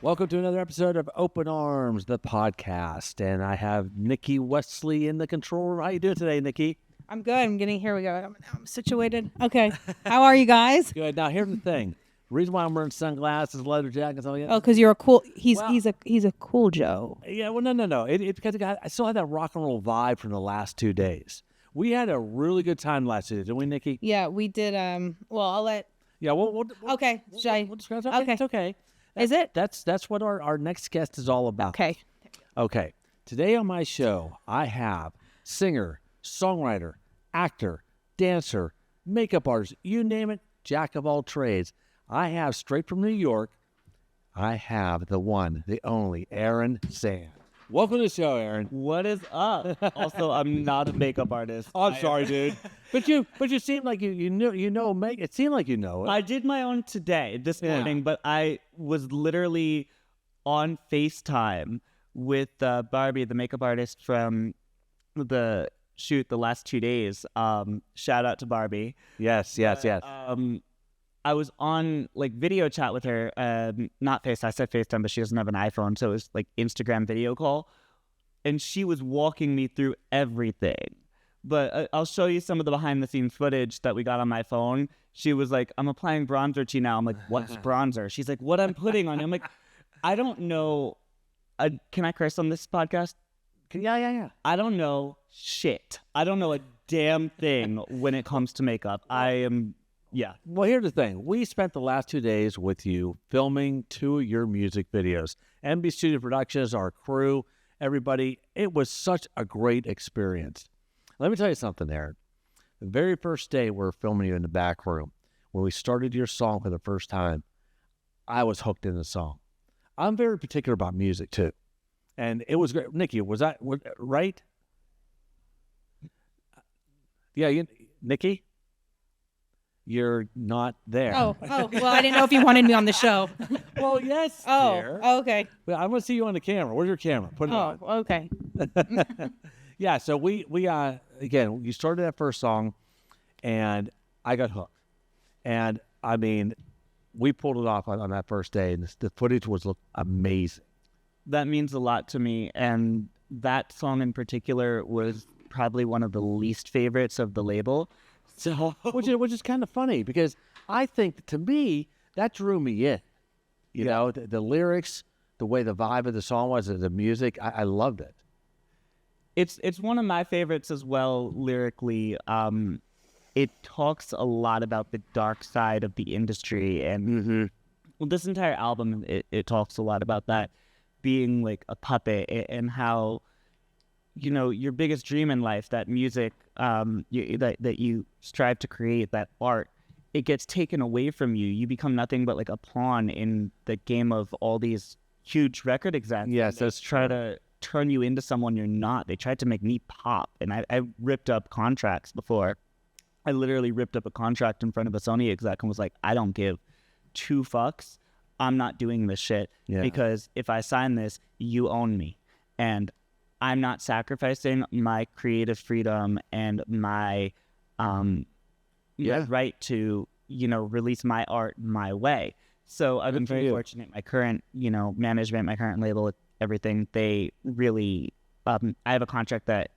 Welcome to another episode of Open Arms, the podcast. And I have Nikki Wesley in the control room. How you doing today, Nikki? I'm good. Here we go. I'm situated. Okay. How are you guys? Good. Now, here's the thing. The reason why I'm wearing sunglasses, leather jacket, and stuff like that. Oh, because you're a cool. He's a cool Joe. Yeah, well, no. It's because I still have that rock and roll vibe from the last 2 days. We had a really good time last day, didn't we, Nikki? Yeah, we did. Well, I'll let. Yeah, we'll Okay. We'll, Should I? we'll discuss. Okay, Okay. It's okay. Is it? That's what our next guest is all about. Okay. Okay. Today on my show, I have singer, songwriter, actor, dancer, makeup artist, you name it, jack of all trades. I have straight from New York, I have the one, the only, Aaron Sand. Welcome to the show, Aaron. What is up? Also, I'm not a makeup artist. Oh, I'm sorry, dude. But you seem like you know make it seemed like you know it. I did my own today, this morning, but I was literally on FaceTime with Barbie, the makeup artist from the shoot the last 2 days. Shout out to Barbie. Yes. I was on like video chat with her, not FaceTime. I said FaceTime, but she doesn't have an iPhone, so it was like Instagram video call. And she was walking me through everything. But I'll show you some of the behind the scenes footage that we got on my phone. She was like, I'm applying bronzer to you now. I'm like, what's bronzer? She's like, what I'm putting on you. I'm like, I don't know. Can I curse on this podcast? Yeah. I don't know shit. I don't know a damn thing when it comes to makeup. Yeah. Well, here's the thing. We spent the last 2 days with you filming 2 of your music videos. MB Studio Productions, our crew, everybody. It was such a great experience. Let me tell you something, Aaron. The very first day we were filming you in the back room, when we started your song for the first time, I was hooked in the song. I'm very particular about music, too. And it was great. Nikki, was that right? Yeah, Nikki? You're not there. Oh. Well, I didn't know if you wanted me on the show. Well, yes. Oh. Dear. Okay. Well, I want to see you on the camera. Where's your camera? Put it on. Oh. Okay. Yeah. So we again, you started that first song, and I got hooked. And I mean, we pulled it off on that first day, and the footage looked amazing. That means a lot to me, and that song in particular was probably one of the least favorites of the label. So, which is kind of funny because I think to me that drew me in. You know, the lyrics, the way the vibe of the song was, the music, I loved it. It's one of my favorites as well lyrically. It talks a lot about the dark side of the industry, and well, this entire album it talks a lot about that, being like a puppet, and how, you know, your biggest dream in life, that music, that you strive to create, that art, it gets taken away from you. You become nothing but like a pawn in the game of all these huge record execs. Yes, that's try to turn you into someone you're not. They tried to make me pop, and I ripped up contracts before. I literally ripped up a contract in front of a Sony exec and was like, I don't give 2 fucks. I'm not doing this shit because if I sign this, you own me. And I'm not sacrificing my creative freedom and my right to, you know, release my art my way. So I've been very fortunate. My current, you know, management, my current label, everything, they really, I have a contract that,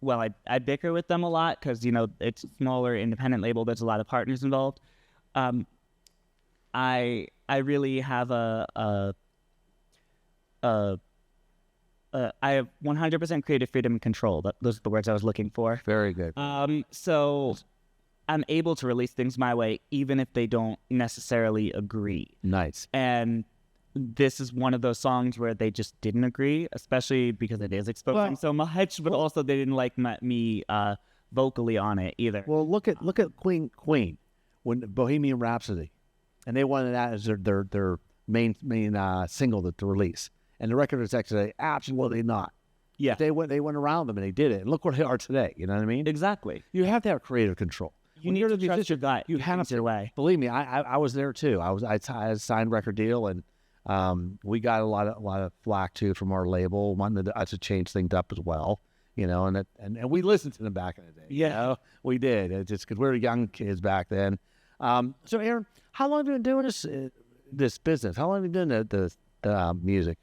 well, I bicker with them a lot because, you know, it's a smaller independent label. There's a lot of partners involved. I really have I have 100% creative freedom and control. Those are the words I was looking for. Very good. So I'm able to release things my way, even if they don't necessarily agree. Nice. And this is one of those songs where they just didn't agree, especially because it is exposing so much, but also they didn't like me vocally on it either. Well, look at Queen when Bohemian Rhapsody, and they wanted that as their main single to release, and the record execs say absolutely not. Yeah, they went around them and they did it, and look where they are today. You know what I mean? Exactly. You have to have creative control. You need to trust your gut. You have to. Your way. Believe me, I was there too. I had a signed record deal, and we got a lot of flack too from our label. Wanted us to change things up as well, you know, and we listened to them back in the day. Yeah, you know? We did. It's just because we were young kids back then. So Aaron, how long have you been doing this business? How long have you been doing music?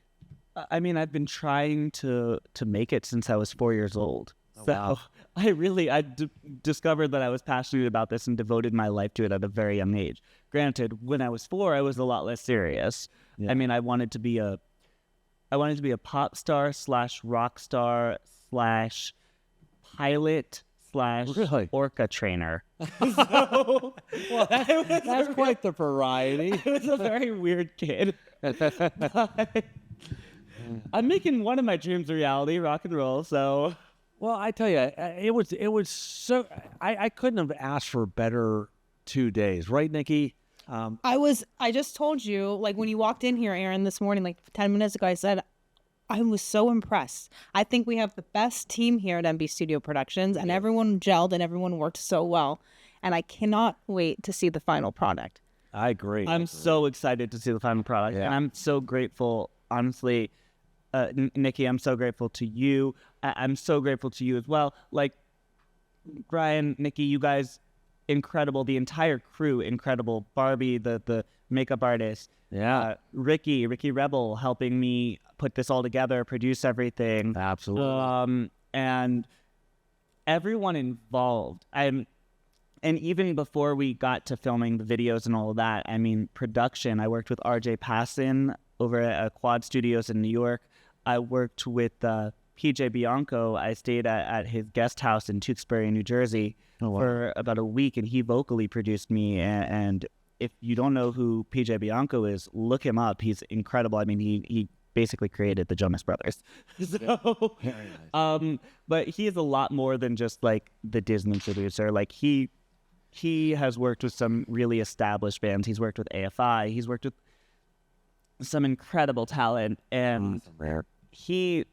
I mean, I've been trying to make it since I was 4 years old. Oh, So wow. I discovered that I was passionate about this and devoted my life to it at a very young age. Granted, when I was 4, I was a lot less serious. Yeah. I mean, I wanted to be a pop star / rock star / pilot / Really? orca trainer. Well, that's quite the variety. I was a very weird kid. I'm making one of my dreams a reality, rock and roll. So, Well, I tell you, it was so. I couldn't have asked for better 2 days, right, Nikki? I just told you, like when you walked in here, Aaron, this morning, like 10 minutes ago, I said, I was so impressed. I think we have the best team here at MB Studio Productions, and everyone gelled and everyone worked so well. And I cannot wait to see the final product. I agree. I'm so excited to see the final product, Yeah. and I'm so grateful. Honestly, Nikki, I'm so grateful to you. I'm so grateful to you as well. Like Brian, Nikki, you guys, incredible. The entire crew, incredible. Barbie, the makeup artist. Yeah. Ricky Rebel, helping me put this all together, produce everything. Absolutely. And everyone involved. And even before we got to filming the videos and all of that, I mean, production. I worked with RJ Passon over at Quad Studios in New York. I worked with PJ Bianco. I stayed at his guest house in Tewksbury, New Jersey, for about a week, and he vocally produced me. And if you don't know who PJ Bianco is, look him up. He's incredible. I mean, he basically created the Jonas Brothers. So, Very nice. but he is a lot more than just like the Disney producer. Like he has worked with some really established bands. He's worked with AFI. He's worked with some incredible talent, and he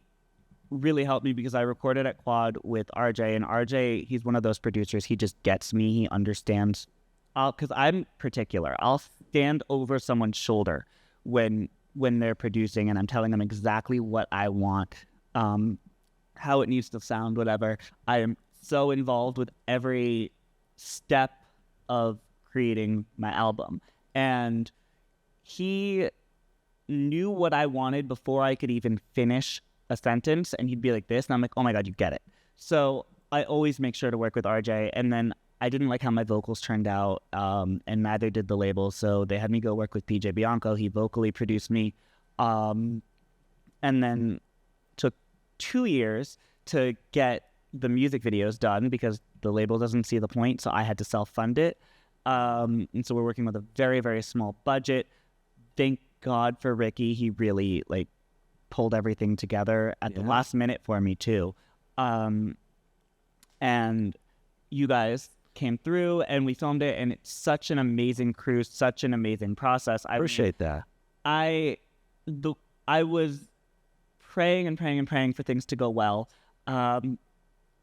really helped me because I recorded at Quad with RJ, and RJ, he's one of those producers. He just gets me. He understands. Because I'm particular. I'll stand over someone's shoulder when they're producing, and I'm telling them exactly what I want, how it needs to sound, whatever. I am so involved with every step of creating my album. And he knew what I wanted before I could even finish a sentence, and he'd be like this, and I'm like, oh my God, you get it. So I always make sure to work with RJ, and then I didn't like how my vocals turned out, and neither did the label, so they had me go work with PJ Bianco. He vocally produced me, and then took 2 years to get the music videos done because the label doesn't see the point, so I had to self-fund it. And so we're working with a very, very small budget. Thank God for Ricky. He really like pulled everything together at the last minute for me too. And you guys came through and we filmed it, and it's such an amazing crew, such an amazing process. I Appreciate that. I was praying and praying and praying for things to go well.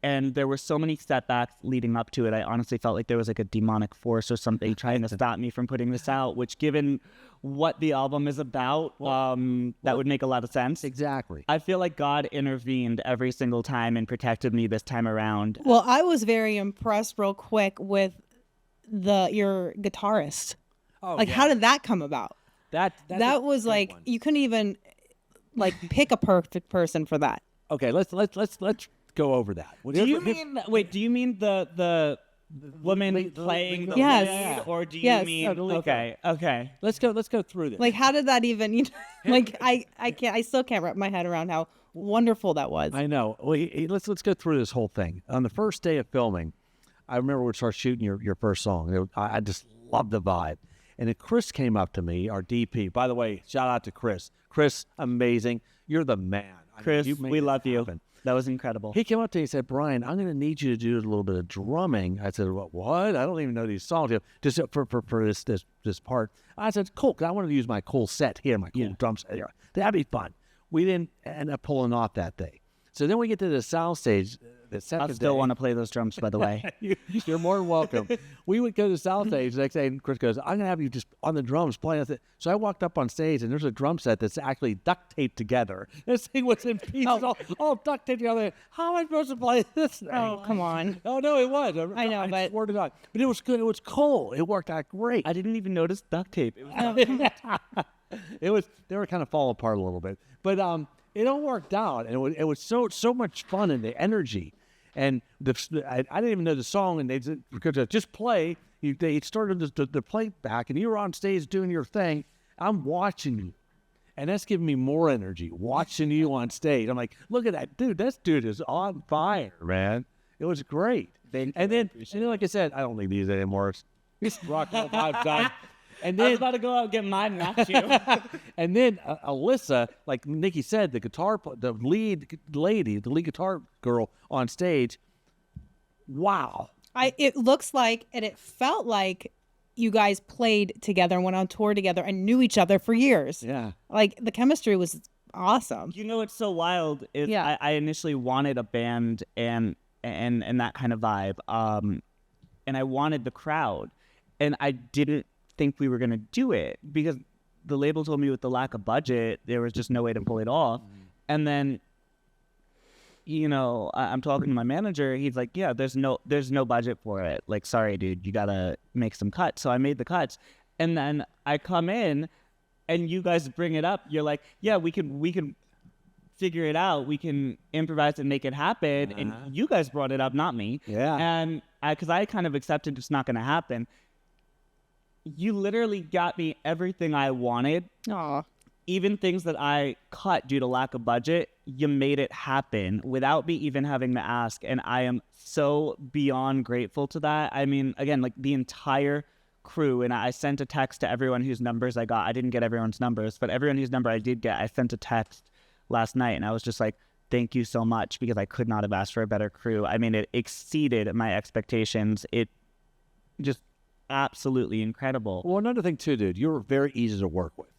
And there were so many setbacks leading up to it. I honestly felt like there was like a demonic force or something trying to stop me from putting this out, which given what the album is about, that would make a lot of sense. Exactly. I feel like God intervened every single time and protected me this time around. Well, I was very impressed real quick with your guitarist. Oh, Like, how did that come about? that Was like, you couldn't even like pick a perfect person for that. Okay, let's go over that. Do you mean the woman playing the Yes. lead, or do you Yes. mean okay? Let's go through this. Like, how did that even, like, I still can't wrap my head around how wonderful that was. I know. Well, let's go through this whole thing. On the first day of filming, I remember we started shooting your first song. I just loved the vibe. And then Chris came up to me, our DP. By the way, shout out to Chris. Chris, amazing. You're the man. Chris, you made we this love you. happen. That was incredible. He came up to me and said, Brian, I'm going to need you to do a little bit of drumming. I said, what? I don't even know these songs. Just for this part. I said, cool, because I wanted to use my cool set here, my cool drum set here. That'd be fun. We didn't end up pulling off that day. So then we get to the sound stage. the second I still day- want to play those drums, by the way. You're more than welcome. We would go to South Stage the next day, and Chris goes, "I'm gonna have you just on the drums playing with it." So I walked up on stage, and there's a drum set that's actually duct taped together. This thing was in pieces, all duct taped together. How am I supposed to play this thing? Oh, come on. Oh no, it was. I know, but- swear to God, but it was good. It was cool. It worked out great. I didn't even notice duct tape. It was It was. They were kind of falling apart a little bit, but it all worked out, and it was so much fun, and the energy, and I didn't even know the song, and they because just play. They started the playback, and you were on stage doing your thing. I'm watching you, and that's giving me more energy. Watching you on stage, I'm like, look at that dude. This dude is on fire, man. It was great. Thank you, And I then, appreciate like I said, I don't need these anymore. It's rock and roll vibe time. And I was then, about to go out and get mine and match you. and then Alyssa, like Nikki said, the lead lady, the lead guitar girl on stage. Wow. It looks like, and it felt like you guys played together and went on tour together and knew each other for years. Yeah. Like the chemistry was awesome. You know what's so wild is Yeah. I initially wanted a band and that kind of vibe. And I wanted the crowd. And I didn't think we were going to do it because the label told me with the lack of budget, there was just no way to pull it off. And then, I'm talking to my manager. He's like, yeah, there's no budget for it. Like, sorry, dude, you got to make some cuts. So I made the cuts. And then I come in and you guys bring it up. You're like, yeah, we can figure it out. We can improvise and make it happen. And you guys brought it up, not me. Yeah. And because I kind of accepted it's not going to happen. You literally got me everything I wanted. Aw. Even things that I cut due to lack of budget, you made it happen without me even having to ask. And I am so beyond grateful to that. I mean, again, like the entire crew, and I sent a text to everyone whose numbers I got. I didn't get everyone's numbers, but everyone whose number I did get, I sent a text last night, and I was just like, thank you so much, because I could not have asked for a better crew. I mean, it exceeded my expectations. It just absolutely incredible. Well, another thing too, dude, you're very easy to work with.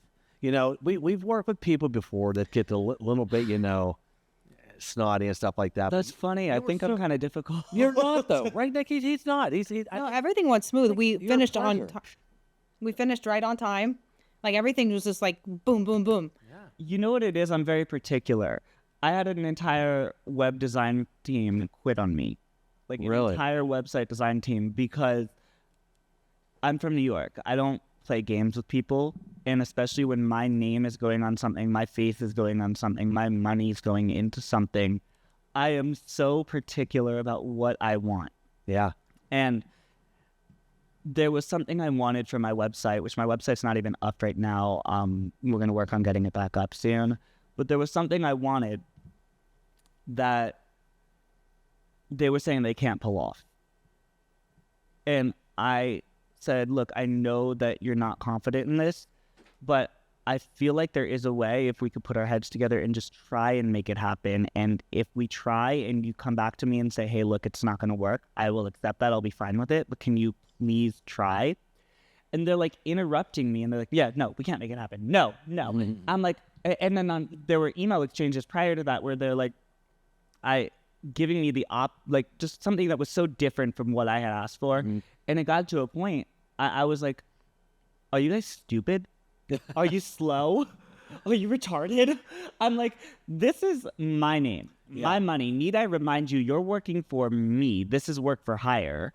We've worked with people before that get a little bit, snotty and stuff like that. That's funny. I think I'm kind of difficult. You're not though, right, Nick? He's not. No, everything went smooth. We You're a finished on pleasure. time. We finished right on time. Like everything was just like boom, boom, boom. You know what it is? I'm very particular. I had an entire web design team quit on me. Like Really? an entire website design team, because I'm from New York. I don't play games with people. And especially when my name is going on something, my face is going on something, my money's going into something, I am so particular about what I want. Yeah. And there was something I wanted for my website, which my website's not even up right now. We're going to work on getting it back up soon. But there was something I wanted that they were saying they can't pull off. And I said, look, I know that you're not confident in this, but I feel like there is a way if we could put our heads together and just try and make it happen. And if we try and you come back to me and say, hey, look, it's not going to work, I will accept that. I'll be fine with it. But can you please try? And they're like interrupting me. And they're like, yeah, no, we can't make it happen. No. I'm like, and then there were email exchanges prior to that where they're like, giving me like just something that was so different from what I had asked for. And it got to a point, I was like, are you guys stupid? Are you slow? Are you retarded? I'm like, this is my name, my money. Need I remind you, you're working for me. This is work for hire.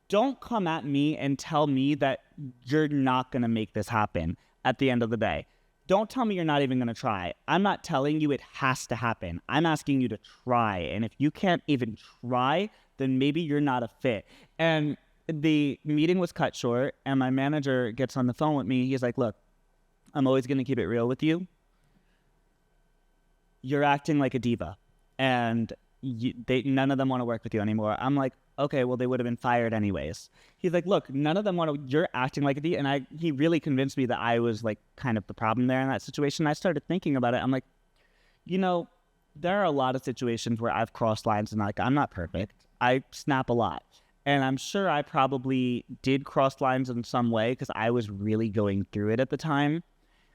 Don't come at me and tell me that you're not going to make this happen at the end of the day. Don't tell me you're not even going to try. I'm not telling you it has to happen. I'm asking you to try. And if you can't even try, then maybe you're not a fit. And the meeting was cut short, and my manager gets on the phone with me. He's like, look, I'm always going to keep it real with you. You're acting like a diva, and none of them want to work with you anymore. I'm like, okay, well, they would have been fired anyways. He's like, look, none of them want to, you're acting like a diva. And he really convinced me that I was like kind of the problem there in that situation. I started thinking about it. I'm like, there are a lot of situations where I've crossed lines, and like, I'm not perfect. I snap a lot. And I'm sure I probably did cross lines in some way because I was really going through it at the time.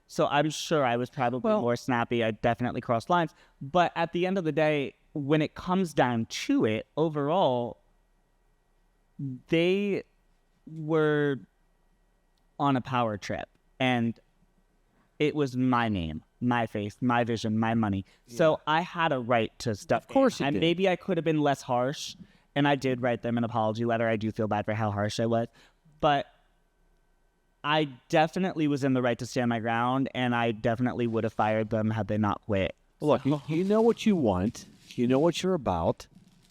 So I'm sure I was probably more snappy. I definitely crossed lines. But at the end of the day, when it comes down to it, overall, they were on a power trip, and it was my name, my face, my vision, my money. So I had a right to stuff. Of course you and did. maybe I could have been less harsh, and I did write them an apology letter. I do feel bad for how harsh I was, but I definitely was in the right to stand my ground, and I definitely would have fired them had they not quit. Look, you know what you want, you know what you're about,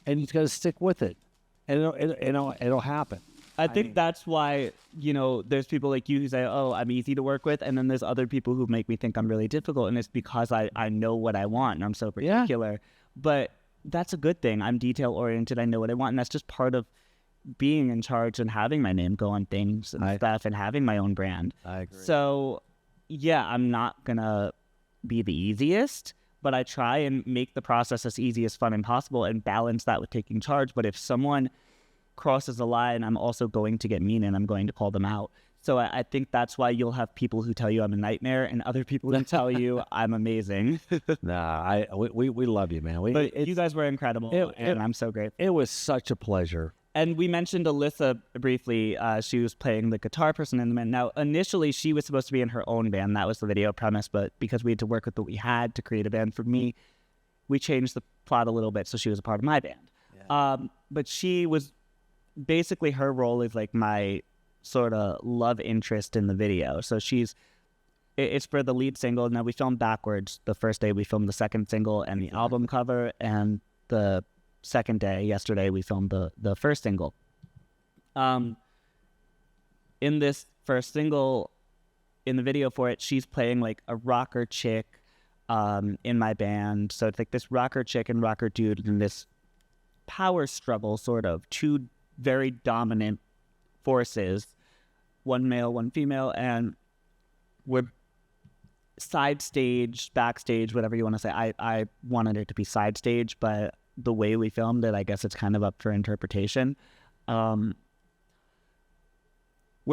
and you got to stick with it, and it'll happen. I think that's why, there's people like you who say, oh, I'm easy to work with. And then there's other people who make me think I'm really difficult. And it's because I know what I want and I'm so particular. But that's a good thing. I'm detail oriented. I know what I want. And that's just part of being in charge and having my name go on things and stuff and having my own brand. I agree. So, yeah, I'm not going to be the easiest, but I try and make the process as easy as fun and possible and balance that with taking charge. But if someone crosses a line, I'm also going to get mean and I'm going to call them out. So I think that's why you'll have people who tell you I'm a nightmare and other people who tell you I'm amazing. Nah, we love you, man. But you guys were incredible, and I'm so grateful. It was such a pleasure. And we mentioned Alyssa briefly. She was playing the guitar person in the band. Now, initially, she was supposed to be in her own band. That was the video premise. But because we had to work with what we had to create a band for me, we changed the plot a little bit so she was a part of my band. Yeah. But she was basically, her role is like my sort of love interest in the video. So it's for the lead single. Now, we filmed backwards. The first day we filmed the second single and the album cover, and the second day, yesterday, we filmed the first single. In this first single, in the video for it, she's playing like a rocker chick in my band. So it's like this rocker chick and rocker dude in this power struggle, sort of, two very dominant forces, one male, one female, and we're side stage, backstage, whatever you want to say. I wanted it to be side stage, but the way we filmed it, I guess it's kind of up for interpretation. We're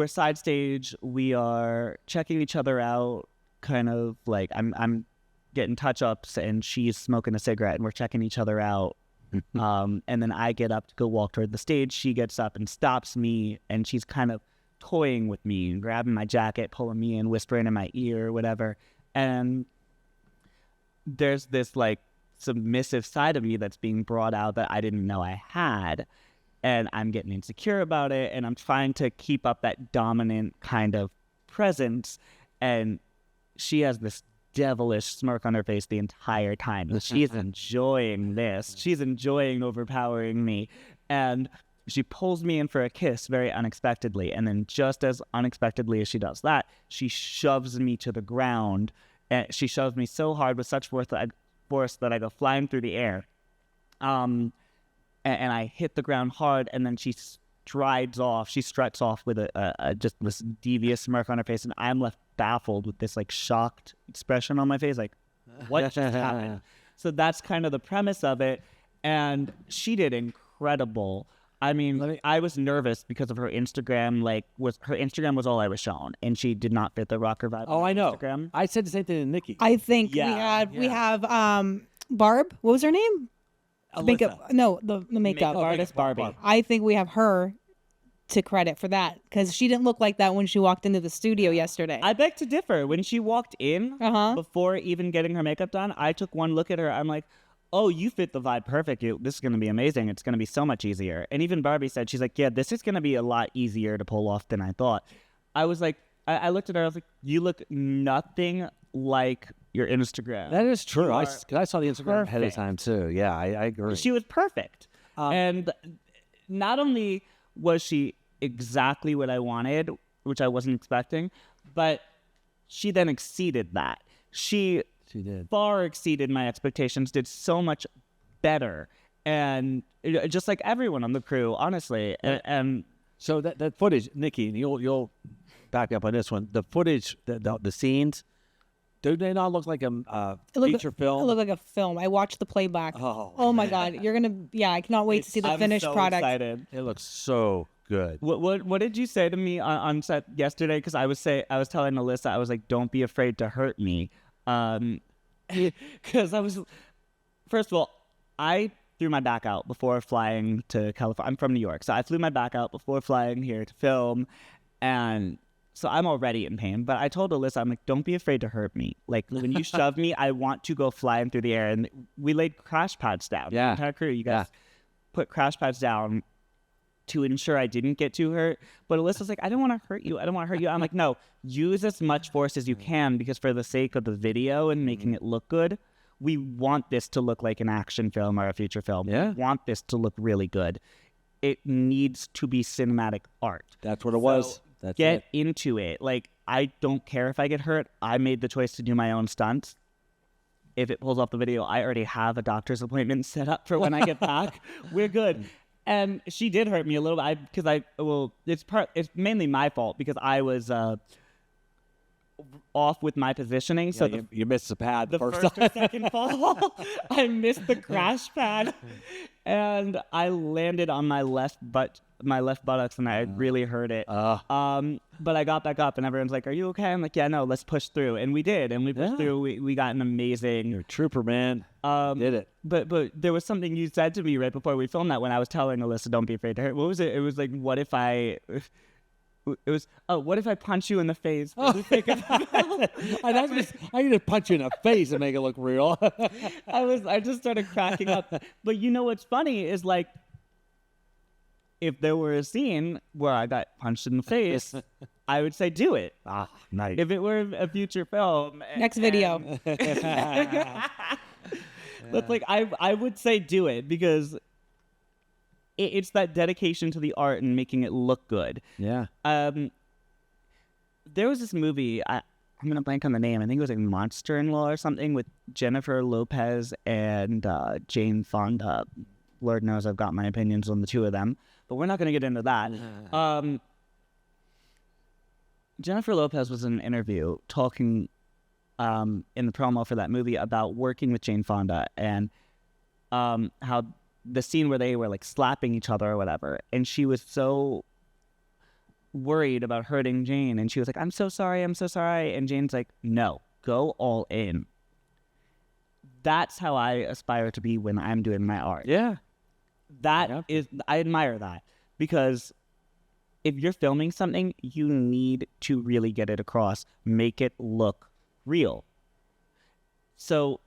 side stage. We are checking each other out, kind of like I'm getting touch-ups and she's smoking a cigarette and we're checking each other out. And then I get up to go walk toward the stage. She gets up and stops me, and she's kind of toying with me and grabbing my jacket, pulling me in, whispering in my ear or whatever. And there's this like submissive side of me that's being brought out that I didn't know I had. And I'm getting insecure about it, and I'm trying to keep up that dominant kind of presence. And she has this devilish smirk on her face the entire time. She's enjoying this. She's enjoying overpowering me. And she pulls me in for a kiss very unexpectedly. And then just as unexpectedly as she does that, she shoves me to the ground. And she shoves me so hard with such force that I go flying through the air. And I hit the ground hard, and then she strides off. She struts off with a just this devious smirk on her face, and I'm left baffled with this like shocked expression on my face, like, what just happened? So that's kind of the premise of it, and she did incredible. I mean, I was nervous because of her Instagram. Her Instagram was all I was shown, and she did not fit the rocker vibe. Oh, I know. Instagram. I said the same thing to Nikki. I think Yeah, we have Barb. What was her name? Alyssa. Makeup. No, the makeup artist Barbie. I think we have her to credit for that, because she didn't look like that when she walked into the studio yesterday. I beg to differ. When she walked in, before even getting her makeup done, I took one look at her. I'm like, oh, you fit the vibe perfect. This is going to be amazing. It's going to be so much easier. And even Barbie said, she's like, yeah, this is going to be a lot easier to pull off than I thought. I was like, I looked at her. I was like, you look nothing like your Instagram. That is true. I saw the Instagram ahead of perfect. time too. Yeah, I agree. She was perfect. And not only was she exactly what I wanted, which I wasn't expecting, but she then exceeded that. She did. Far exceeded my expectations, did so much better. And just like everyone on the crew, honestly. And So that footage, Nikki, and you'll back me up on this one. The footage, the scenes, do they not look like a feature film? It looked like a film. I watched the playback. Oh my God. You're going to, yeah, I cannot wait to see the finished so product. Excited. It looks so good. What did you say to me on set yesterday? Because I was telling Alyssa, I was like, don't be afraid to hurt me. Because I was, first of all, I threw my back out before flying to California. I'm from New York, so I flew my back out before flying here to film, and so I'm already in pain. But I told Alyssa, I'm like, don't be afraid to hurt me. Like, when you shove me, I want to go flying through the air. And we laid crash pads down. Yeah. The entire crew, you guys put crash pads down to ensure I didn't get too hurt. But Alyssa's like, I don't want to hurt you. I don't want to hurt you. I'm like, no, use as much force as you can, because for the sake of the video and making it look good, we want this to look like an action film or a feature film. Yeah. We want this to look really good. It needs to be cinematic art. That's what it was. That's Get it. into it. Like, I don't care if I get hurt. I made the choice to do my own stunts. If it pulls off the video, I already have a doctor's appointment set up for when I get back. We're good. And she did hurt me a little bit it's mainly my fault, because I was off with my positioning. So you missed the pad the first first time. or second fall, I missed the crash pad, and I landed on my left buttocks, and I really hurt it. But I got back up, and everyone's like, "Are you okay?" I'm like, "Yeah, no, let's push through," and we did, and we pushed through. We got an amazing. You're a trooper, man. Did it. But there was something you said to me right before we filmed that, when I was telling Alyssa, "Don't be afraid to hurt." What was it? It was like, what if I punch you in the face? For the sake of I need to punch you in the face and make it look real. I just started cracking up. But you know what's funny is, like, if there were a scene where I got punched in the face, I would say do it. Nice. If it were a future film. Next video. But like, I would say do it, because it's that dedication to the art and making it look good. Yeah. There was this movie, I'm going to blank on the name. I think it was like Monster-in-Law or something, with Jennifer Lopez and Jane Fonda. Lord knows I've got my opinions on the two of them, but we're not going to get into that. Jennifer Lopez was in an interview talking in the promo for that movie about working with Jane Fonda, and how the scene where they were like slapping each other or whatever, and she was so worried about hurting Jane, and she was like, I'm so sorry, and Jane's like, no, go all in. That's how I aspire to be when I'm doing my art. Yeah. I admire that, because if you're filming something, you need to really get it across, make it look real. So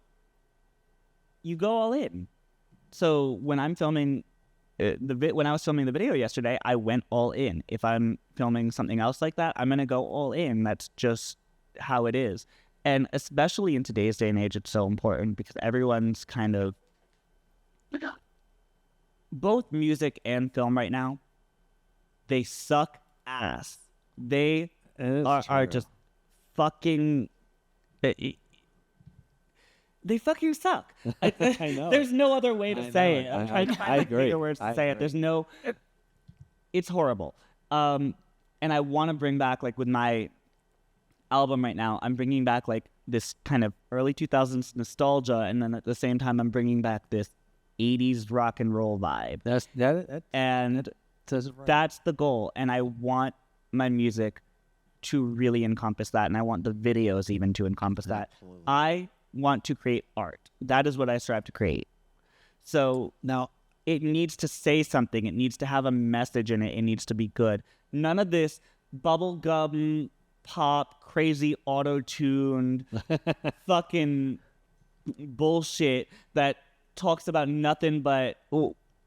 you go all in. So when I'm filming when I was filming the video yesterday, I went all in. If I'm filming something else like that, I'm going to go all in. That's just how it is. And especially in today's day and age, it's so important, because everyone's kind of, both music and film right now, they suck ass. They are just fucking, they fucking suck. I know. There's no other way to say it. I'm trying to I agree. the words to say it. There's no, it's horrible. And I want to bring back, like with my album right now, I'm bringing back like this kind of early 2000s nostalgia, and then at the same time I'm bringing back this 80s rock and roll vibe. That says it right. That's the goal, and I want my music to really encompass that, and I want the videos even to encompass that. Absolutely. I want to create art. That is what I strive to create. So Now, it needs to say something. It needs to have a message in it. It needs to be good. None of this bubblegum pop, crazy auto-tuned fucking bullshit that talks about nothing but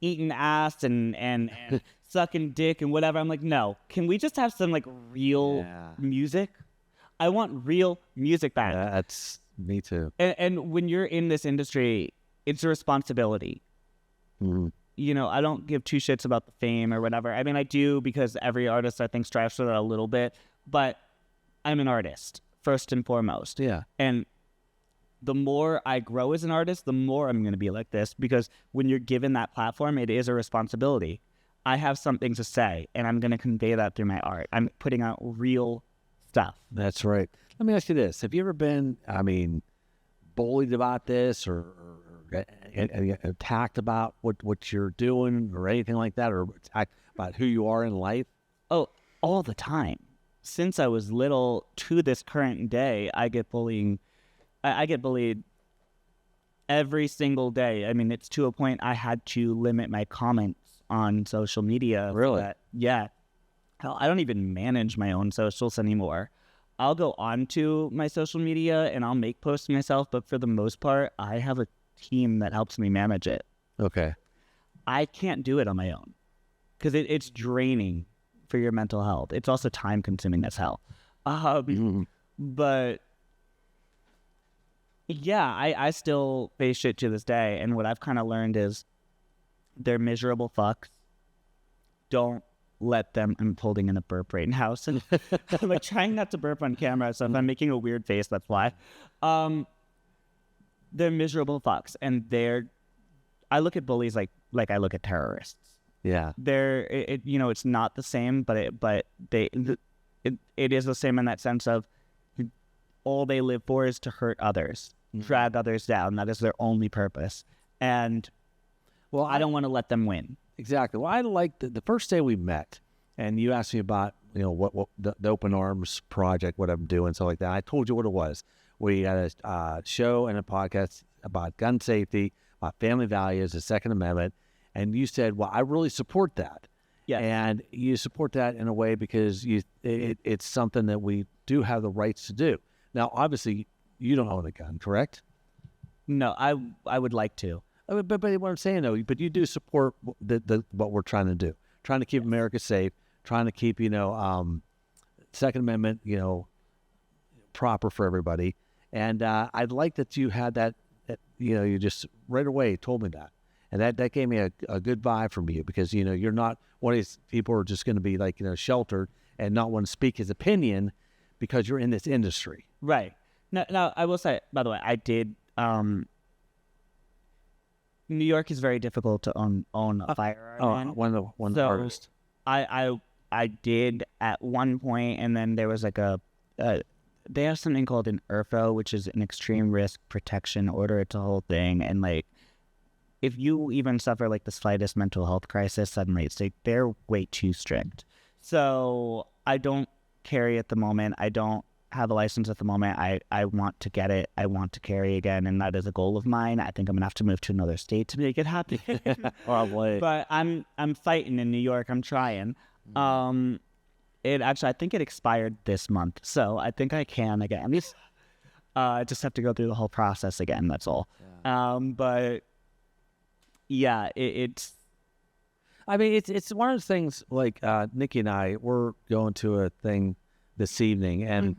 eating ass and sucking dick and whatever. I'm like, no. Can we just have some like real music? I want real music back. that's me too. And when you're in this industry, it's a responsibility. Mm-hmm. You know, I don't give two shits about the fame or whatever. I mean, I do, because every artist, I think, strives for that a little bit. But I'm an artist, first and foremost. Yeah. And the more I grow as an artist, the more I'm going to be like this, because when you're given that platform, it is a responsibility. I have something to say, and I'm going to convey that through my art. I'm putting out real stuff. That's right. Let me ask you this. Have you ever been, bullied about this or attacked about what you're doing or anything like that, or attacked about who you are in life? Oh, all the time. Since I was little to this current day, I get bullying. I get bullied every single day. I mean, it's to a point I had to limit my comments on social media. Really? Yeah. Hell, I don't even manage my own socials anymore. I'll go onto my social media and I'll make posts myself, but for the most part, I have a team that helps me manage it. Okay. I can't do it on my own because it's draining for your mental health. It's also time consuming as hell. But yeah, I still face shit to this day. And what I've kind of learned is they're miserable fucks. Don't let them. I'm holding in a burp right now. So I'm like trying not to burp on camera. So if I'm making a weird face, that's why. They're miserable fucks. And I look at bullies like I look at terrorists. Yeah. It's not the same, but it is the same in that sense of all they live for is to hurt others, drag others down. That is their only purpose. And well, I don't want to let them win. Exactly. Well, I liked the first day we met, and you asked me about what the Open Arms project, what I'm doing, stuff like that. I told you what it was. We had a show and a podcast about gun safety, about family values, the Second Amendment, and you said, "Well, I really support that." Yeah. And you support that in a way because it's something that we do have the rights to do. Now, obviously, you don't own a gun, correct? No, I would like to. But what I'm saying, though, but you do support what we're trying to do, trying to keep America safe, trying to keep, Second Amendment, proper for everybody. And I'd like that you had that, you just right away told me that. And that gave me a good vibe from you because, you're not one of these people who are just going to be like, sheltered and not want to speak his opinion because you're in this industry. Right. Now, I will say, by the way, I did... New York is very difficult to own a firearm. One of the hardest. I did at one point, and then there was like they have something called an ERFO, which is an extreme risk protection order. It's a whole thing, and like if you even suffer like the slightest mental health crisis, suddenly it's like they're way too strict. So I don't carry at the moment. I don't have a license at the moment. I want to get it. I want to carry again, and that is a goal of mine. I think I'm gonna have to move to another state to make it happen. Probably. But I'm fighting in New York. I'm trying. I think it expired this month, so I think I can again. I just have to go through the whole process again. That's all. Yeah. But yeah, it's. I mean, it's one of those things. Like Nikki and I, we're going to a thing this evening, and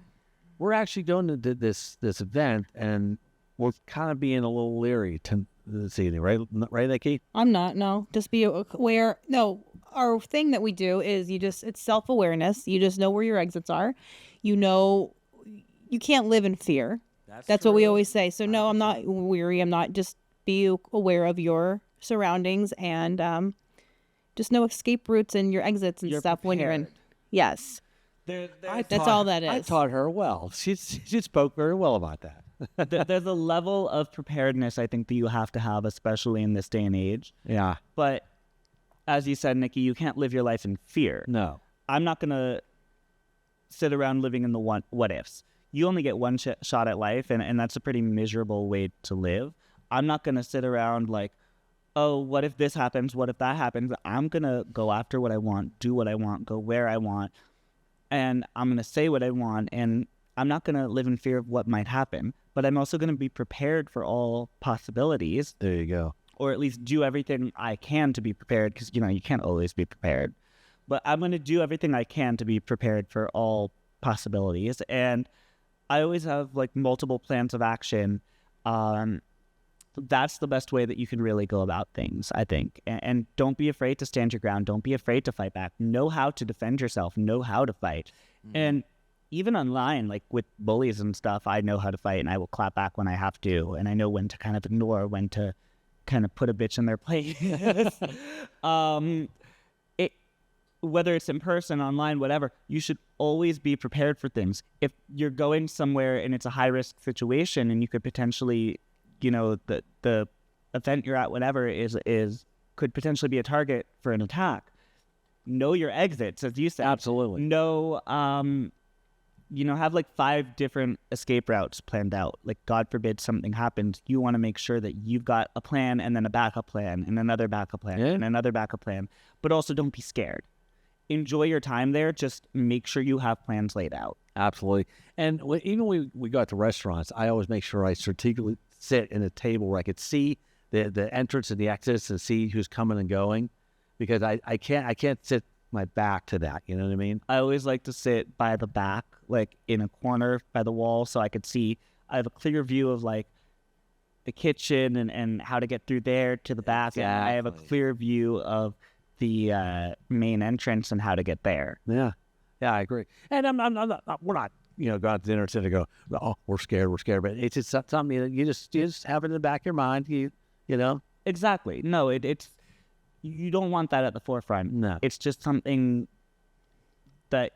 we're actually going to this event, and we're kind of being a little leery this evening, right? Right, Nikki? I'm not. No, just be aware. No, our thing that we do is it's self-awareness. You just know where your exits are. You can't live in fear. That's what we always say. So no, I'm not weary. I'm not. Just be aware of your surroundings and just know escape routes and your exits and stuff when you're in. Yes. That's all that is. I taught her well. She spoke very well about that. There's a level of preparedness I think that you have to have, especially in this day and age. Yeah. But as you said, Nikki, you can't live your life in fear. No. I'm not going to sit around living in the what ifs. You only get one shot at life, and that's a pretty miserable way to live. I'm not going to sit around like, oh, what if this happens? What if that happens? I'm going to go after what I want, do what I want, go where I want. And I'm going to say what I want, and I'm not going to live in fear of what might happen, but I'm also going to be prepared for all possibilities. There you go. Or at least do everything I can to be prepared, because, you can't always be prepared. But I'm going to do everything I can to be prepared for all possibilities. And I always have, like, multiple plans of action. That's the best way that you can really go about things, I think. And don't be afraid to stand your ground. Don't be afraid to fight back. Know how to defend yourself. Know how to fight. And even online, like with bullies and stuff, I know how to fight, and I will clap back when I have to. And I know when to kind of ignore, when to kind of put a bitch in their place. Whether it's in person, online, whatever, you should always be prepared for things. If you're going somewhere and it's a high-risk situation and you could potentially... the event you're at, whatever, could potentially be a target for an attack. Know your exits, as you said. Absolutely. Know have like 5 different escape routes planned out. Like, God forbid something happens, you want to make sure that you've got a plan and then a backup plan and another backup plan and another backup plan. But also don't be scared. Enjoy your time there. Just make sure you have plans laid out. Absolutely. And even when we go out to restaurants, I always make sure I strategically sit in a table where I could see the entrance and the exits and see who's coming and going, because I can't sit my back to that. You know what I mean? I always like to sit by the back, like in a corner by the wall, so I could see. I have a clear view of like the kitchen and how to get through there to the back. And I have a clear view of the main entrance and how to get there. Yeah, I agree. And I'm not, we're not, go out to dinner and go, oh, we're scared. But it's just something that you just have it in the back of your mind. You know. Exactly. No, it's you don't want that at the forefront. No, it's just something that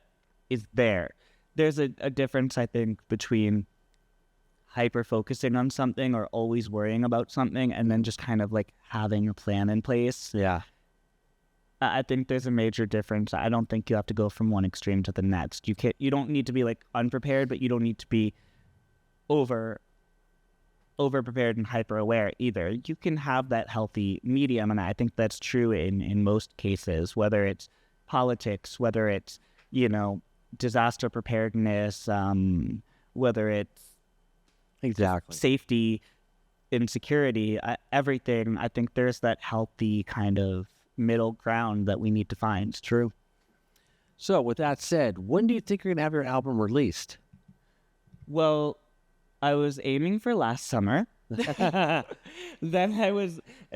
is there. There's a difference, I think, between hyper focusing on something or always worrying about something and then just kind of like having a plan in place. Yeah. I think there's a major difference. I don't think you have to go from one extreme to the next. You don't need to be like unprepared, but you don't need to be over prepared and hyper aware either. You can have that healthy medium, and I think that's true in most cases, whether it's politics, whether it's, disaster preparedness, whether it's exactly safety, insecurity, everything. I think there's that healthy kind of middle ground that we need to find. It's true. So with that said, when do you think you're going to have your album released? Well, I was aiming for last summer. Then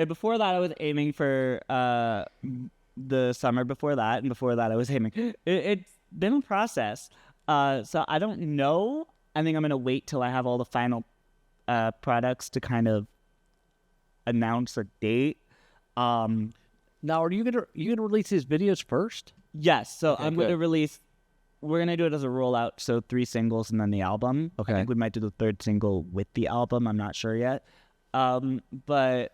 before that I was aiming for the summer before that, and before that I was aiming. It's been a process. So I don't know. I think I'm going to wait till I have all the final products to kind of announce a date. Now, are you gonna release these videos first? Yes. So Okay, I'm going to release. We're going to do it as a rollout. So 3 singles and then the album. Okay. I think we might do the 3rd single with the album. I'm not sure yet. But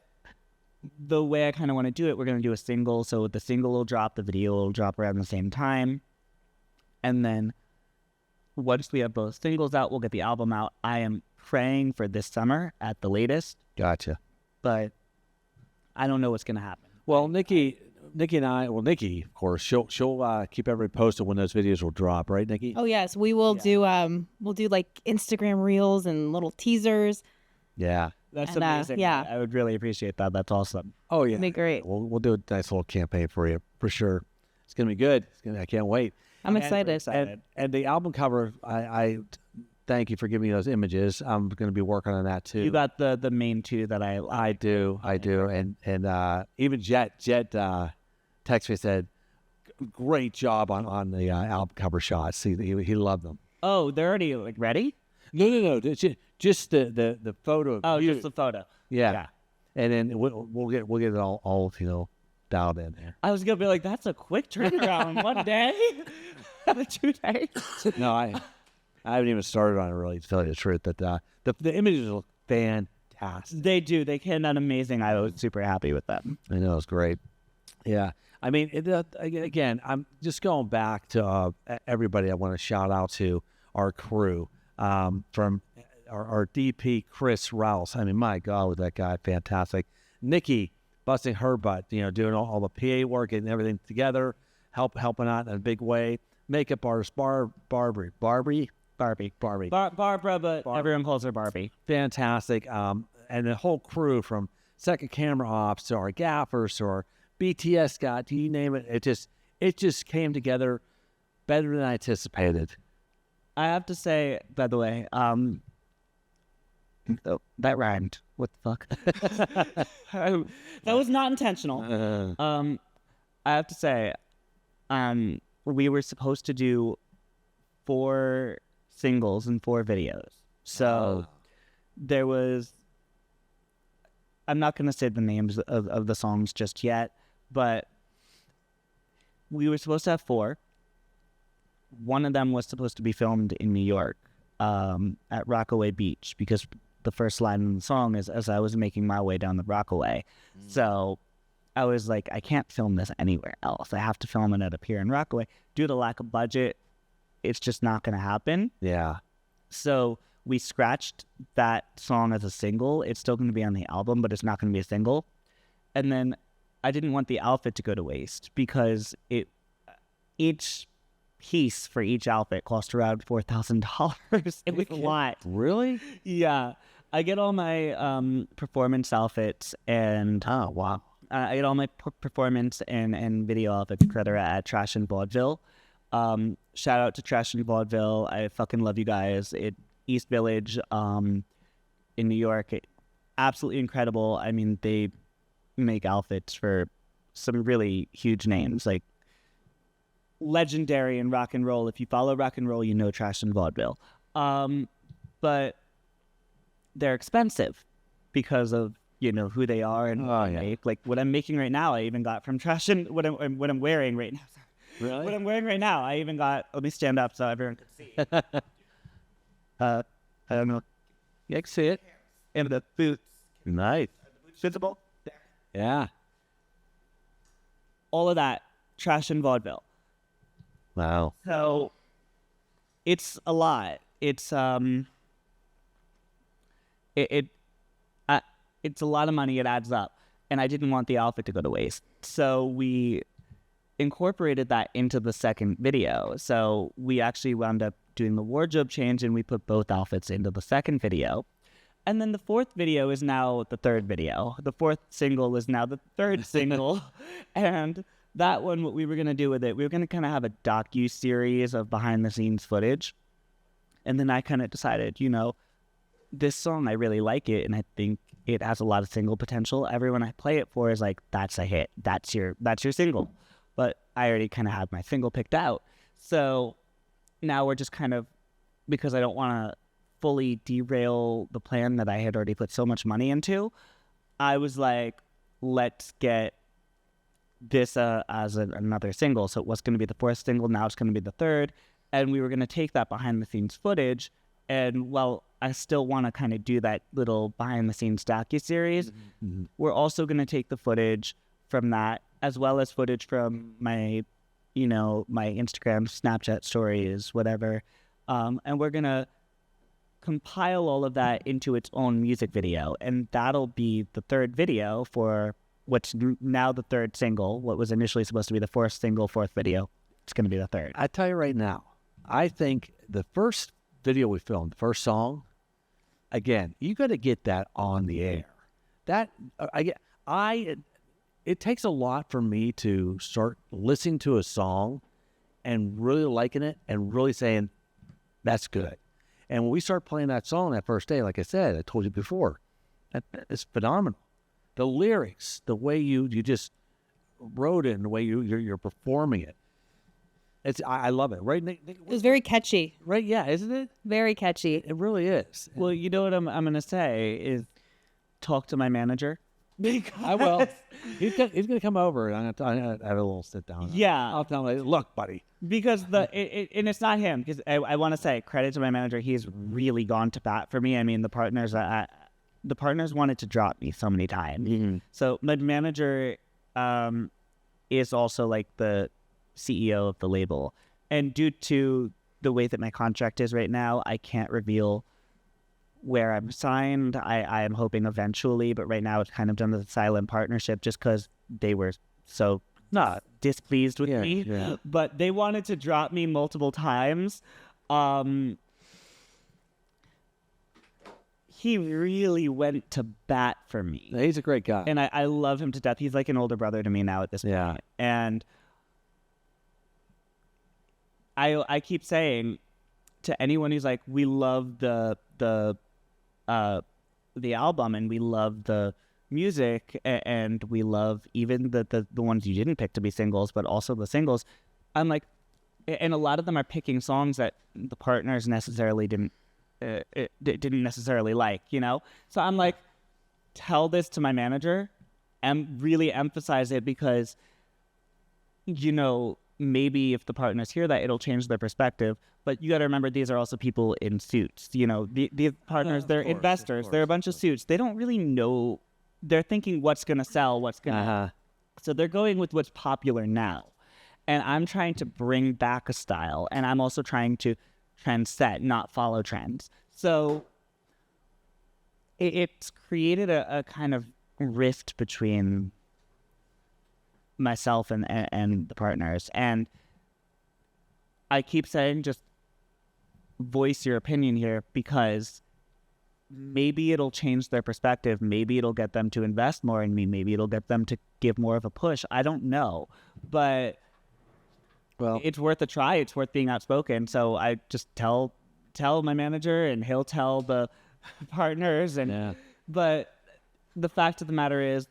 the way I kind of want to do it, we're going to do a single. So the single will drop, the video will drop around the same time. And then once we have both singles out, we'll get the album out. I am praying for this summer at the latest. Gotcha. But I don't know what's going to happen. Well, Nikki and I, Nikki, of course, she'll keep everybody posted when those videos will drop, right, Nikki? Oh yes, we will do we'll do like Instagram reels and little teasers. Yeah. That's And, amazing. yeah. I would really appreciate that. That's awesome. Oh yeah. It'll be great. We'll do a nice little campaign for you for sure. It's gonna be good. I can't wait. I'm excited. And the album cover, I thank you for giving me those images. I'm gonna be working on that too. You got the main 2 that I do, and even Jet texted me and said, great job on the album cover shots. He loved them. Oh, they're already like ready? No, just the photo. Of Oh, you. just the photo. Yeah. And then we'll get it all dialed in there. I was gonna be like, that's a quick turnaround. 1 day, 2 days. No, I haven't even started on it really, to tell you the truth. But the images look fantastic. They do. They came out amazing. I was super happy with them. I know, it's great. Yeah. I mean, again, I'm just going back to everybody I want to shout out to, our crew, from our DP, Chris Rouse. I mean, my God, was that guy fantastic. Nikki, busting her butt, doing all the PA work and everything together, helping out in a big way. Makeup artist, Barbara, but everyone calls her Barbie. Fantastic. And the whole crew, from second camera ops to our gaffers to our BTS guy, do you name it? It just came together better than I anticipated. I have to say, by the way, that rhymed. What the fuck? That was not intentional. I have to say, we were supposed to do 4 singles and 4 videos. So there was, I'm not going to say the names of the songs just yet, but we were supposed to have 4. One of them was supposed to be filmed in New York, at Rockaway Beach, because the first line in the song is, as I was making my way down the Rockaway. So I was like, I can't film this anywhere else. I have to film it up here in Rockaway. Due to lack of budget, it's just not going to happen. Yeah. So we scratched that song as a single. It's still going to be on the album, but it's not going to be a single. And then I didn't want the outfit to go to waste because each piece for each outfit cost around $4,000. It was a lot. Really? Yeah. I get all my performance outfits and Oh, wow. I get all my performance and video outfits, etc. at Trash and Vaudeville. Shout out to Trash and Vaudeville. I fucking love you guys. East Village in New York. Absolutely incredible. I mean, they make outfits for some really huge names, like legendary in rock and roll. If you follow rock and roll, you know Trash and Vaudeville. But they're expensive because of who they are and what they make. Like what I'm making right now, I even got from Trash and what I'm wearing right now. Really? What I'm wearing right now, I even got. Let me stand up so everyone can see. I don't know. Yeah, I can see it. And the boots. Nice. Visible. There. Yeah. All of that. Trash and Vaudeville. Wow. So it's a lot. It's it's a lot of money. It adds up, and I didn't want the outfit to go to waste. So we incorporated that into the second video. So we actually wound up doing the wardrobe change, and we put both outfits into the second video. And then the fourth video is now the third video. The fourth single is now the third single. And that one, what we were going to do with it, we were going to kind of have a docu-series of behind-the-scenes footage. And then I kind of decided, this song, I really like it, and I think it has a lot of single potential. Everyone I play it for is like, that's a hit. That's your single. But I already kind of have my single picked out. So now we're just kind of, because I don't want to fully derail the plan that I had already put so much money into, I was like, let's get this as another single. So it was going to be the fourth single. Now it's going to be the third. And we were going to take that behind the scenes footage. And while I still want to kind of do that little behind the scenes docuseries, we're also going to take the footage from that, as well as footage from my, my Instagram, Snapchat stories, whatever. And we're going to compile all of that into its own music video. And that'll be the third video for what's now the third single. What was initially supposed to be the fourth single, fourth video. It's going to be the third. I tell you right now, I think the first video we filmed, the first song, again, you got to get that on the air. It takes a lot for me to start listening to a song and really liking it and really saying, that's good. And when we start playing that song that first day, like I said, I told you before, that is phenomenal. The lyrics, the way you just wrote it and the way you're performing it. I love it. Right, Nick? It was very catchy. Right, yeah, isn't it? Very catchy. It really is. Well, you know what I'm going to say is talk to my manager. I will. He's going to come over and I'm going to have a little sit down. Yeah. I'll tell him, look, buddy. Because and it's not him. Because I want to say credit to my manager. He's really gone to bat for me. I mean, the partners wanted to drop me so many times. Mm-hmm. So my manager is also like the CEO of the label. And due to the way that my contract is right now, I can't reveal where I'm signed. I am hoping eventually, but right now it's kind of done as a silent partnership just because they were so not displeased with me. Yeah. But they wanted to drop me multiple times. He really went to bat for me. He's a great guy. And I love him to death. He's like an older brother to me now at this point. And I keep saying to anyone who's like, we love the album and we love the music and we love even the ones you didn't pick to be singles, but also the singles. I'm like, and a lot of them are picking songs that the partners necessarily didn't necessarily like, So I'm like, tell this to my manager and really emphasize it because, maybe if the partners hear that, it'll change their perspective. But you got to remember, these are also people in suits. These partners, they're investors. They're a bunch of suits. They don't really know. They're thinking what's going to sell, what's going to... So they're going with what's popular now. and I'm trying to bring back a style, and I'm also trying to trendset, not follow trends. So it's created a kind of rift between myself and the partners. And I keep saying, just voice your opinion here, because maybe it'll change their perspective. Maybe it'll get them to invest more in me. Maybe it'll get them to give more of a push. I don't know. But it's worth a try. It's worth being outspoken. So I just tell my manager, and he'll tell the partners. And but the fact of the matter is,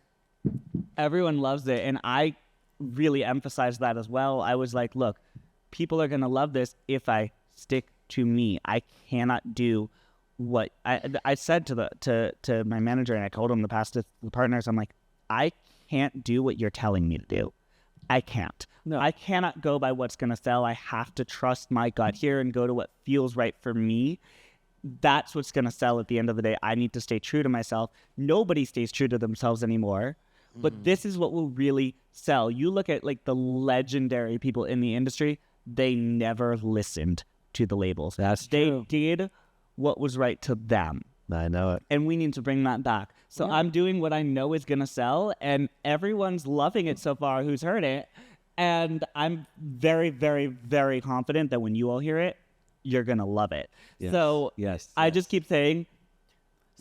everyone loves it, and I really emphasized that as well. I was like, look, people are going to love this if I stick to me. I cannot do what I said to my manager, and I told him the partners, I'm like, I can't do what you're telling me to do. I can't. No. I cannot go by what's going to sell. I have to trust my gut here and go to what feels right for me. That's what's going to sell at the end of the day. I need to stay true to myself. Nobody stays true to themselves anymore. But this is what will really sell. You look at like the legendary people in the industry, they never listened to the labels. That's true. They did what was right to them. I know it. And we need to bring that back. So I'm doing what I know is going to sell, and everyone's loving it so far who's heard it. And I'm very, very, very confident that when you all hear it, you're going to love it. Yes. So I just keep saying,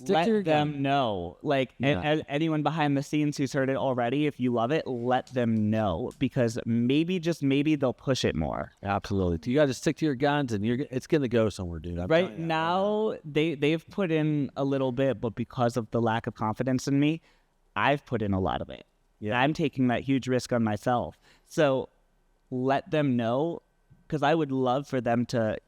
let them know. Like, anyone behind the scenes who's heard it already, if you love it, let them know, because maybe, just maybe, they'll push it more. Absolutely. You got to stick to your guns, and it's going to go somewhere, dude. Right now, they've put in a little bit, but because of the lack of confidence in me, I've put in a lot of it. Yeah, I'm taking that huge risk on myself. So let them know, because I would love for them to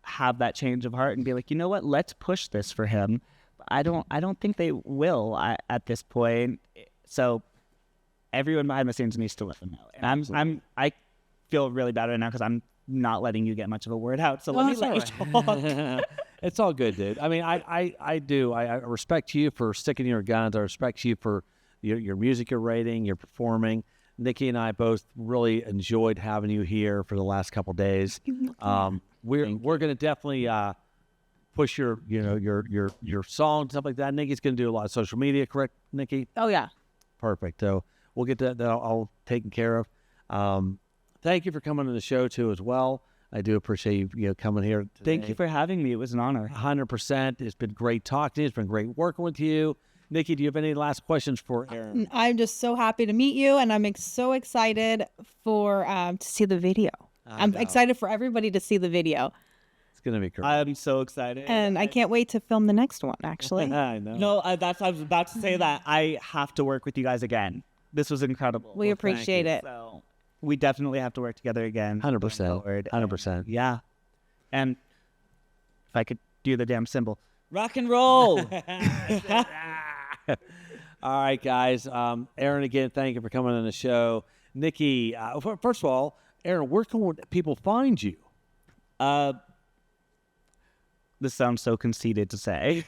have that change of heart and be like, you know what, let's push this for him. I don't think they will at this point. So everyone behind the scenes needs to let them know. And I feel really bad right now because I'm not letting you get much of a word out. So let me let you talk. It's all good, dude. I mean, I do. I respect you for sticking to your guns. I respect you for your music you're writing, your performing. Nikki and I both really enjoyed having you here for the last couple of days. We're going to definitely push your song and stuff like that. Nikki's going to do a lot of social media, correct, Nikki? Oh yeah. Perfect. So we'll get that all taken care of. Thank you for coming on the show too as well. I do appreciate you coming here today. Thank you for having me. It was an honor. 100%. It's been great talking to you. It's been great working with you. Nikki, do you have any last questions for Aaron? I'm just so happy to meet you, and I'm so excited for to see the video. I'm excited for everybody to see the video. It's going to be great. I'm so excited. And I can't wait to film the next one, actually. I know. No, I was about to say that. I have to work with you guys again. This was incredible. We appreciate it. So we definitely have to work together again. 100%. 100%. Yeah. And if I could do the damn symbol. Rock and roll. All right, guys. Aaron, again, thank you for coming on the show. Nikki, first of all, Aaron, where can people find you? This sounds so conceited to say.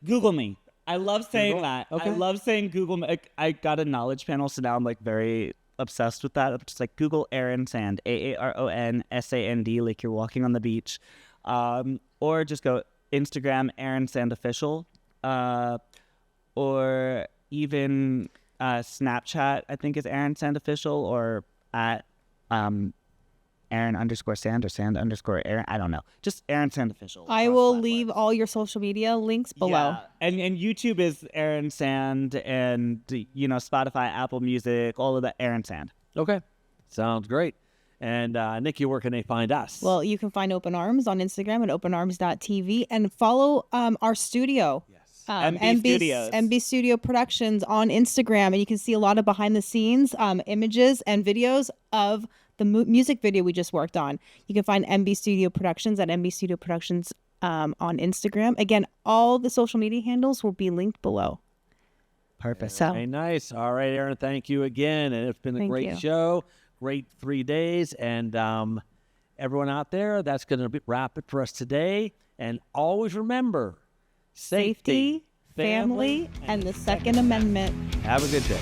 Google me. I love saying that. Okay. I love saying Google me. I got a knowledge panel, so now I'm like very obsessed with that. I'm just like, Google Aaron Sand, AARONSAND, like you're walking on the beach. Or just go Instagram, Aaron Sand Official. Or even Snapchat, I think is Aaron Sand Official, or at Aaron_Sand or Sand_Aaron. I don't know. Just Aaron Sand Official. I will leave all your social media links below. Yeah. And YouTube is Aaron Sand, and Spotify, Apple Music, all of that, Aaron Sand. Okay. Sounds great. And Nikki, where can they find us? Well, you can find Open Arms on Instagram at openarms.tv, and follow our studio. Yes. MB Studio Productions on Instagram, and you can see a lot of behind the scenes images and videos of the music video we just worked on. You can find MB Studio Productions at MB Studio Productions on Instagram. Again, all the social media handles will be linked below. Perfect. Very nice. All right, Aaron, thank you again. And it's been a great show. Great 3 days. And everyone out there, that's going to wrap it for us today. And always remember, safety, family, and the Second Amendment. Have a good day.